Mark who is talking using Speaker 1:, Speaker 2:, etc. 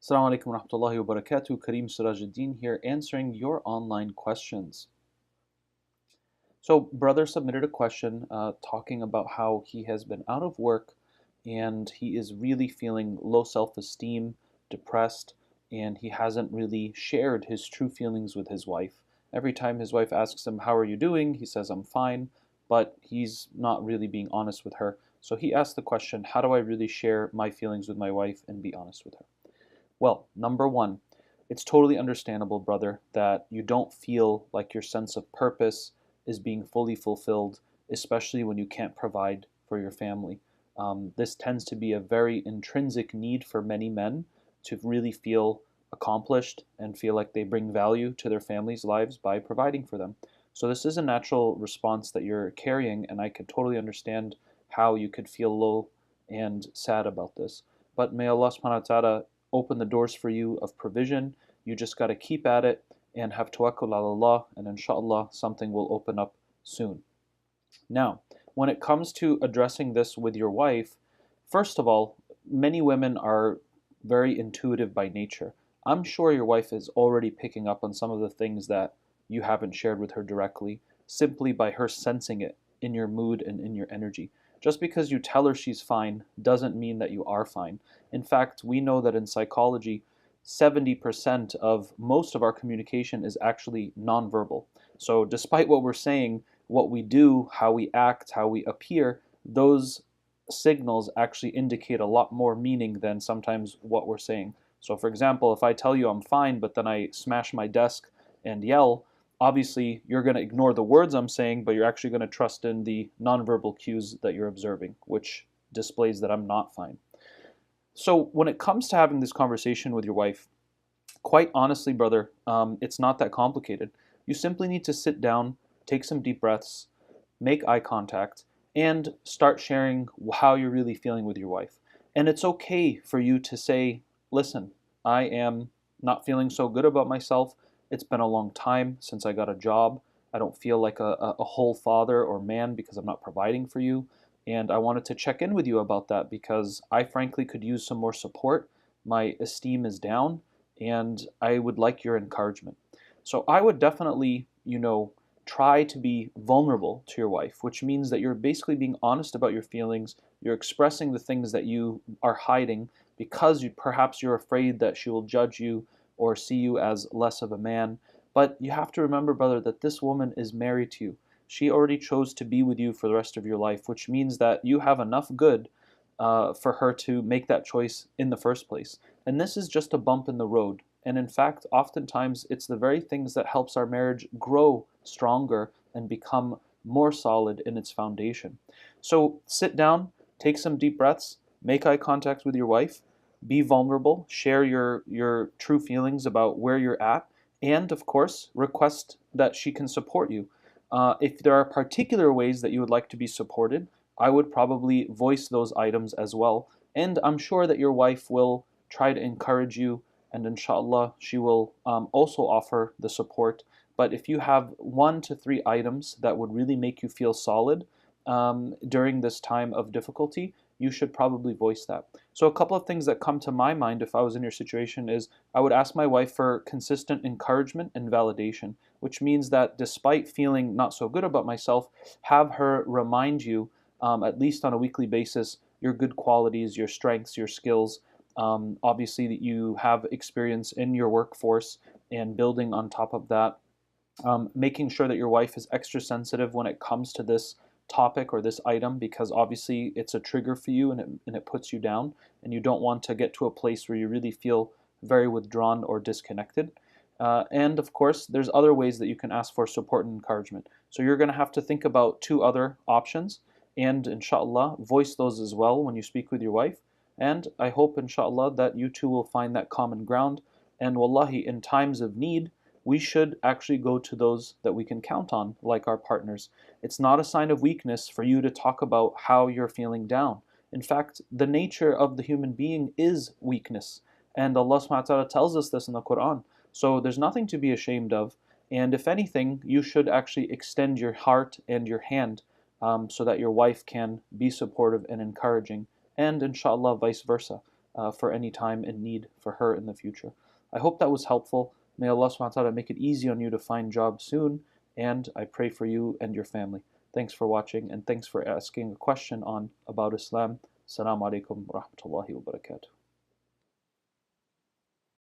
Speaker 1: Assalamu alaikum wa rahmatullahi wa barakatuh. Karim Serageldin here answering your online questions. So, brother submitted a question talking about how he has been out of work and he is really feeling low self esteem, depressed, and he hasn't really shared his true feelings with his wife. Every time his wife asks him, "How are you doing?" he says, "I'm fine," but he's not really being honest with her. So, he asked the question, how do I really share my feelings with my wife and be honest with her? Well, number one, it's totally understandable, brother, that you don't feel like your sense of purpose is being fully fulfilled, especially when you can't provide for your family. This tends to be a very intrinsic need for many men to really feel accomplished and feel like they bring value to their families' lives by providing for them. So, this is a natural response that you're carrying, and I could totally understand how you could feel low and sad about this. But may Allah subhanahu wa ta'ala open the doors for you of provision. You just got to keep at it and have tawakkul ala Allah, and inshallah, something will open up soon. Now, when it comes to addressing this with your wife, first of all, many women are very intuitive by nature. I'm sure your wife is already picking up on some of the things that you haven't shared with her directly, simply by her sensing it in your mood and in your energy. Just because you tell her she's fine doesn't mean that you are fine. In fact, we know that in psychology, 70% of most of our communication is actually nonverbal. So, despite what we're saying, what we do, how we act, how we appear, those signals actually indicate a lot more meaning than sometimes what we're saying. So, for example, if I tell you I'm fine, but then I smash my desk and yell, obviously you're going to ignore the words I'm saying, but you're actually going to trust in the nonverbal cues that you're observing, which displays that I'm not fine. So, when it comes to having this conversation with your wife, quite honestly, brother, it's not that complicated. You simply need to sit down, take some deep breaths, make eye contact, and start sharing how you're really feeling with your wife. And it's okay for you to say, listen, I am not feeling so good about myself. It's been a long time since I got a job. I don't feel like a whole father or man because I'm not providing for you. And I wanted to check in with you about that because I frankly could use some more support. My esteem is down and I would like your encouragement. So I would definitely, try to be vulnerable to your wife, which means that you're basically being honest about your feelings. You're expressing the things that you are hiding because perhaps you're afraid that she will judge you or see you as less of a man. But you have to remember, brother, that this woman is married to you. She already chose to be with you for the rest of your life, which means that you have enough good for her to make that choice in the first place. And this is just a bump in the road. And in fact, oftentimes it's the very things that helps our marriage grow stronger and become more solid in its foundation. So sit down, take some deep breaths, make eye contact with your wife, be vulnerable, share your true feelings about where you're at, and of course, request that she can support you. If there are particular ways that you would like to be supported, I would probably voice those items as well. And I'm sure that your wife will try to encourage you, and inshallah, she will also offer the support. But if you have 1 to 3 items that would really make you feel solid during this time of difficulty, you should probably voice that. So, a couple of things that come to my mind if I was in your situation is I would ask my wife for consistent encouragement and validation, which means that despite feeling not so good about myself, have her remind you, at least on a weekly basis, your good qualities, your strengths, your skills. Obviously, that you have experience in your workforce and building on top of that. Making sure that your wife is extra sensitive when it comes to this topic or this item because obviously it's a trigger for you and it puts you down and you don't want to get to a place where you really feel very withdrawn or disconnected. And of course, there's other ways that you can ask for support and encouragement. So you're going to have to think about 2 other options and inshallah voice those as well when you speak with your wife. And I hope inshallah that you two will find that common ground. And wallahi, in times of need, we should actually go to those that we can count on, like our partners. It's not a sign of weakness for you to talk about how you're feeling down. In fact, the nature of the human being is weakness. And Allah subhanahu wa ta'ala tells us this in the Quran. So there's nothing to be ashamed of. And if anything, you should actually extend your heart and your hand so that your wife can be supportive and encouraging. And inshallah, vice versa. for any time in need for her in the future. I hope that was helpful. May Allah subhanahu wa ta'ala make it easy on you to find jobs soon, and I pray for you and your family. Thanks for watching, and thanks for asking a question on About Islam. Assalamu alaikum wa rahmatullahi wa barakatuh.